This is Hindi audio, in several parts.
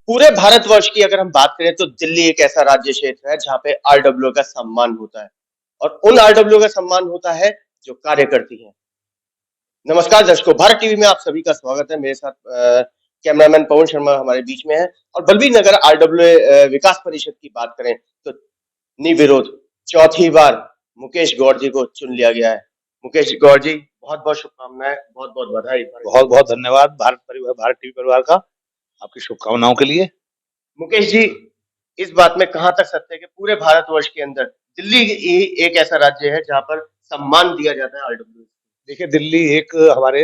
पूरे भारतवर्ष की अगर हम बात करें तो दिल्ली एक ऐसा राज्य क्षेत्र है जहाँ पे आरडब्ल्यू का सम्मान होता है और उन आरडब्ल्यू का सम्मान होता है जो कार्य करती है। नमस्कार दर्शकों, भारत टीवी में आप सभी का स्वागत है। मेरे साथ कैमरामैन पवन शर्मा हमारे बीच में है और बलबीर नगर आरडब्ल्यू विकास परिषद की बात करें तो निर्विरोध चौथी बार मुकेश गौड़ जी को चुन लिया गया है। मुकेश गौड़ जी, बहुत बहुत शुभकामनाएं, बहुत बहुत बधाई। बहुत बहुत धन्यवाद भारत टीवी परिवार का आपकी शुभकामनाओं के लिए। मुकेश जी, इस बात में कहां तक सत्य है कि पूरे भारतवर्ष के अंदर दिल्ली ही एक ऐसा राज्य है जहां पर सम्मान दिया जाता है आरडब्ल्यू? देखिए, दिल्ली एक हमारे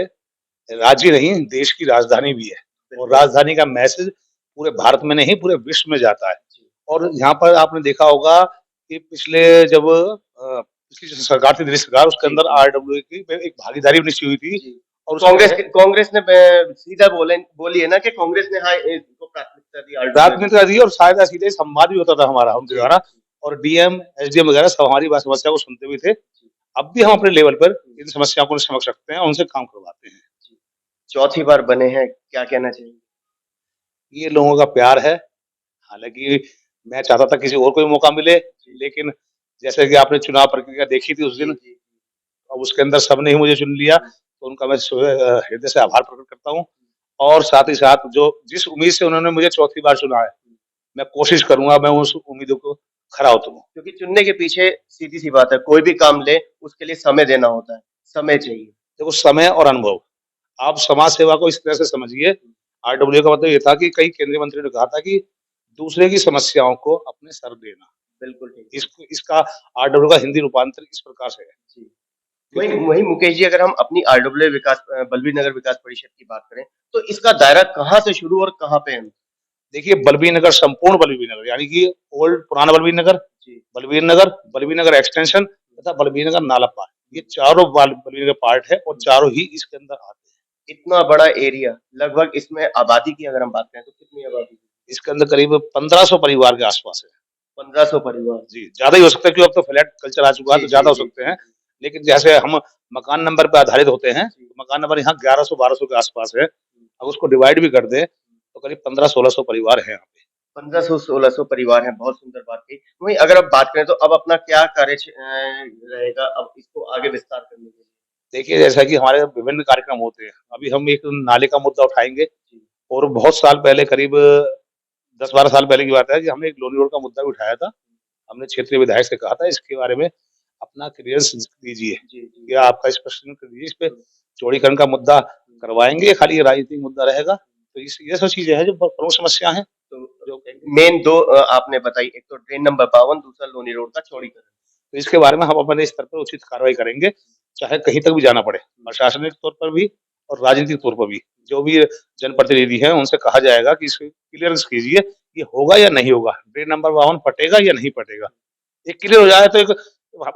राज्य नहीं, देश की राजधानी भी है और राजधानी का मैसेज पूरे भारत में नहीं, पूरे विश्व में जाता है। और यहाँ पर आपने देखा होगा कि पिछली जो सरकार थी, दिल्ली सरकार, उसके अंदर आरडब्ल्यू की एक भागीदारी भी निश्चित हुई थी। और कांग्रेस ने सीधा बोली है ना कि कांग्रेस ने हाँ इसको प्राथमिकता दी और शायद सीधे संवाद भी होता था हमारा उनके द्वारा, और डीएम एसडीएम वगैरह सब हमारी समस्या को सुनते भी थे। अब भी हम अपने लेवल पर इन समस्याओं को समझ सकते हैं, उनसे काम करवाते हैं। चौथी बार बने हैं, क्या कहना चाहिए? ये लोगों का प्यार है। हालांकि मैं चाहता था किसी और को भी मौका मिले, लेकिन जैसे कि आपने चुनाव प्रक्रिया देखी थी उस दिन, अब उसके अंदर सबने ही मुझे चुन लिया, तो उनका मैं हृदय से आभार प्रकट करता हूँ। और साथ ही साथ जो जिस उम्मीद से उन्होंने मुझे चौथी बार चुना है, मैं कोशिश करूंगा मैं उस उम्मीदों को खरा उतरूं। क्योंकि चुनने के पीछे सीधी सी बात है, कोई भी काम ले उसके लिए समय देना होता है, समय चाहिए। देखो, समय और अनुभव, आप समाज सेवा को इस तरह से समझिए। आरडब्ल्यू का मतलब ये था कि कई केंद्रीय मंत्री ने कहा था कि दूसरे की समस्याओं को अपने सर देना। बिल्कुल ठीक। इसका आरडब्ल्यू का हिंदी रूपांतर इस प्रकार से है। वही मुकेश जी, अगर हम अपनी आरडब्ल्यू बलबीर नगर विकास परिषद की बात करें तो इसका दायरा कहाँ से शुरू और कहाँ पे है? देखिए, बलबीर नगर, संपूर्ण बलबीर नगर, यानी कि पुराना बलबीर नगर, बलबीर नगर एक्सटेंशन तथा बलबीर नगर नाला पार, ये चारों बलबीर नगर पार्ट है और चारों ही इसके अंदर आते हैं। इतना बड़ा एरिया, लगभग इसमें आबादी की अगर हम बात करें तो कितनी आबादी? इसके अंदर करीब 1500 परिवार के आसपास है। 1500 परिवार? जी, ज्यादा ही हो सकता है क्योंकि अब तो फ्लैट कल्चर आ चुका है, तो ज्यादा हो सकते हैं। लेकिन जैसे हम मकान नंबर पे आधारित होते हैं, मकान नंबर यहाँ 1100-1200 के आसपास है। अब उसको डिवाइड भी कर दे तो करीब 1500-1600 परिवार है यहाँ पे। 1500-1600 परिवार हैं, बहुत सुंदर बात की। वहीं अगर अब बात करें तो अब अपना क्या कार्य रहेगा अब इसको आगे विस्तार करने के लिए? देखिए, जैसा कि हमारे विभिन्न कार्यक्रम होते हैं, अभी हम एक नाले का मुद्दा उठाएंगे और बहुत साल पहले, करीब 10-12 साल पहले की बात है कि हमने एक लोनी रोड का मुद्दा भी उठाया था। हमने क्षेत्रीय विधायक से कहा था इसके बारे में अपना क्लियरेंस दीजिए या आपका स्पष्टीकरण कर दीजिए, इस पे चौड़ीकरण का मुद्दा करवाएंगे, खाली राजनीतिक मुद्दा रहेगा। तो ये सब चीजें हैं जो प्रमुख समस्या है। तो जो मेन दो आपने बताई, एक तो ड्रेन नंबर 52, दूसरा लोनी रोड का चौड़ीकरण। तो इसके बारे में हम अपने स्तर पर उचित कार्रवाई करेंगे, चाहे कहीं तक भी जाना पड़े, प्रशासनिक तौर पर भी और राजनीतिक तौर पर भी। जो भी जनप्रतिनिधि हैं उनसे कहा जाएगा कि इसको क्लियरेंस कीजिए, ये होगा या नहीं होगा, ड्रेन नंबर 52 पटेगा या नहीं पटेगा। एक क्लियर हो जाए तो एक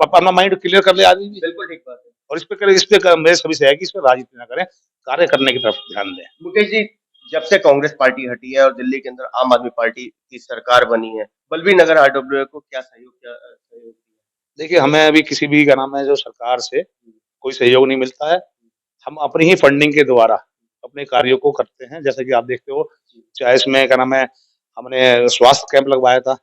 अपना माइंड क्लियर कर ले आदमी। बिल्कुल ठीक बात है। और इस पे मेरे सभी से है कि इस पे राजनीति ना करें, कार्य करने की तरफ ध्यान दें। मुकेश जी, जब से कांग्रेस पार्टी हटी है और दिल्ली के अंदर आम आदमी पार्टी की सरकार बनी है, बलबीर नगर आरडब्ल्यू को क्या सहयोग दिया? देखिए, हमें अभी किसी भी क्या नाम है जो सरकार से कोई सहयोग नहीं मिलता है। हम अपनी ही फंडिंग के द्वारा अपने कार्यों को करते हैं। जैसे कि आप देखते हो, चाहे इसमें क्या नाम है, हमने स्वास्थ्य कैंप लगवाया था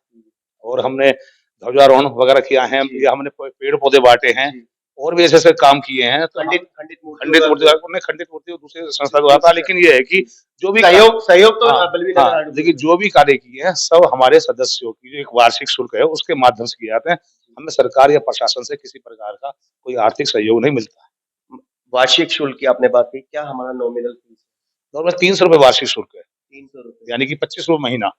और हमने ध्वजारोहण वगैरह किया है, या हमने पेड़ पौधे बांटे हैं और भी ऐसे काम किए हैं। तो खंडित मूर्ति दूसरे संस्था द्वारा था, लेकिन ये है कि जो भी सहयोग तो देखिए, जो भी कार्य किए हैं सब हमारे सदस्यों की जो एक वार्षिक शुल्क है उसके माध्यम से किए जाते हैं। हमें सरकार या प्रशासन से किसी प्रकार का कोई आर्थिक सहयोग नहीं मिलता है। वार्षिक शुल्क की आपने बात की, क्या हमारा नॉमिनल फीस? नॉर्मल 300 रुपए वार्षिक शुल्क है। 300 रुपए, यानी कि 25 रुपए महीना।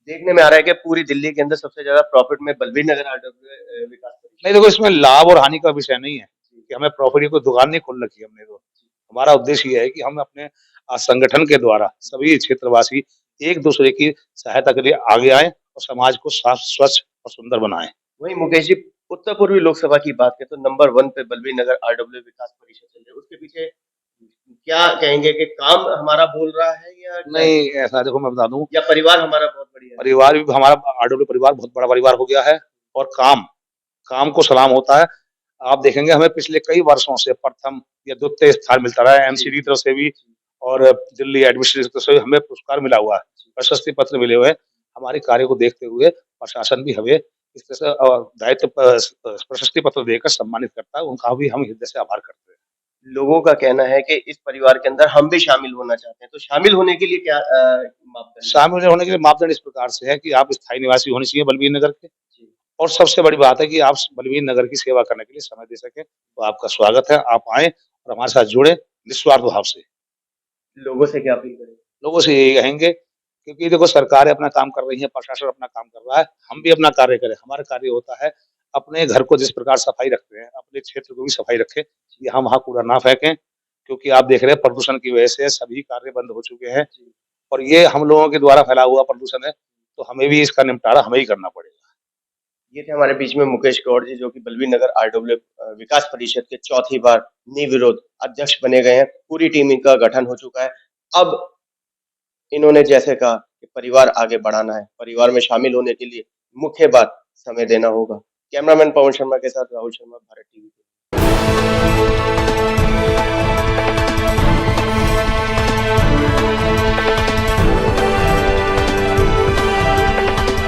देखने में आ रहा है कि पूरी दिल्ली के अंदर सबसे ज्यादा प्रॉफिट में बलबीर नगर आरडब्ल्यू विकास परिषद। नहीं, देखो, इसमें लाभ और हानि का विषय नहीं है कि हमें प्रॉफिट की कोई दुकान नहीं खोल रखी हमने। तो हमारा उद्देश्य ये है कि हम अपने संगठन के द्वारा सभी क्षेत्रवासी एक दूसरे की सहायता के लिए आगे आए और समाज को साफ, स्वच्छ और सुंदर बनाएं। वही मुकेश जी, उत्तर पूर्वी लोकसभा की बात करें तो नंबर 1 पे बलबीर नगर आरडब्ल्यू विकास परिषद चल रही है। उसके पीछे क्या कहेंगे कि काम हमारा बोल रहा है या नहीं? ऐसा देखो, मैं बता दूं, या परिवार हमारा बहुत बढ़िया है? परिवार भी हमारा आरडब्ल्यू परिवार बहुत बड़ा परिवार हो गया है और काम को सलाम होता है। आप देखेंगे हमें पिछले कई वर्षों से प्रथम या द्वितीय स्थान मिलता रहा है एमसीडी तरफ से भी और दिल्ली एडमिनिस्ट्रेशन से हमें पुरस्कार मिला हुआ है, प्रशस्ति पत्र मिले हुए हैं। हमारे कार्य को देखते हुए प्रशासन भी हमें इस तरह से दायित्व प्रशस्ति पत्र देकर सम्मानित करता है, उनका भी हम हृदय से आभार करते हैं। लोगों का कहना है कि इस परिवार के अंदर हम भी शामिल होना चाहते हैं, तो शामिल होने के लिए क्या मापदंड है? शामिल होने के लिए मापदंड इस प्रकार से है कि आप स्थायी निवासी होने चाहिए बलबीर नगर के, जी। और सबसे बड़ी बात है कि आप बलबीर नगर की सेवा करने के लिए समय दे सकें, तो आपका स्वागत है, आप आएँ और हमारे साथ जुड़ें निस्वार्थ भाव से। लोगों से क्या अपील करें? लोगों से यही कहेंगे, क्योंकि देखो सरकारें अपना काम कर रही है, प्रशासन अपना काम कर रहा है, हम भी अपना कार्य करें। हमारा कार्य होता है अपने घर को जिस प्रकार सफाई रखते हैं, अपने क्षेत्र को भी सफाई रखें, यहाँ वहाँ कूड़ा ना फेंकें, क्योंकि आप देख रहे हैं प्रदूषण की वजह से सभी कार्य बंद हो चुके हैं और ये हम लोगों के द्वारा फैला हुआ प्रदूषण है, तो हमें भी इसका निपटारा हमें ही करना पड़ेगा। ये थे हमारे बीच में मुकेश गौड़ जी, जो कि बलबीर नगर आरडब्ल्यू विकास परिषद के चौथी बार निर्विरोध अध्यक्ष बने गए हैं। पूरी टीम इनका गठन हो चुका है। अब इन्होंने जैसे कहा कि परिवार आगे बढ़ाना है, परिवार में शामिल होने के लिए मुख्य बात समय देना होगा। कैमरामैन पवन शर्मा के साथ राहुल शर्मा, भारत टीवी।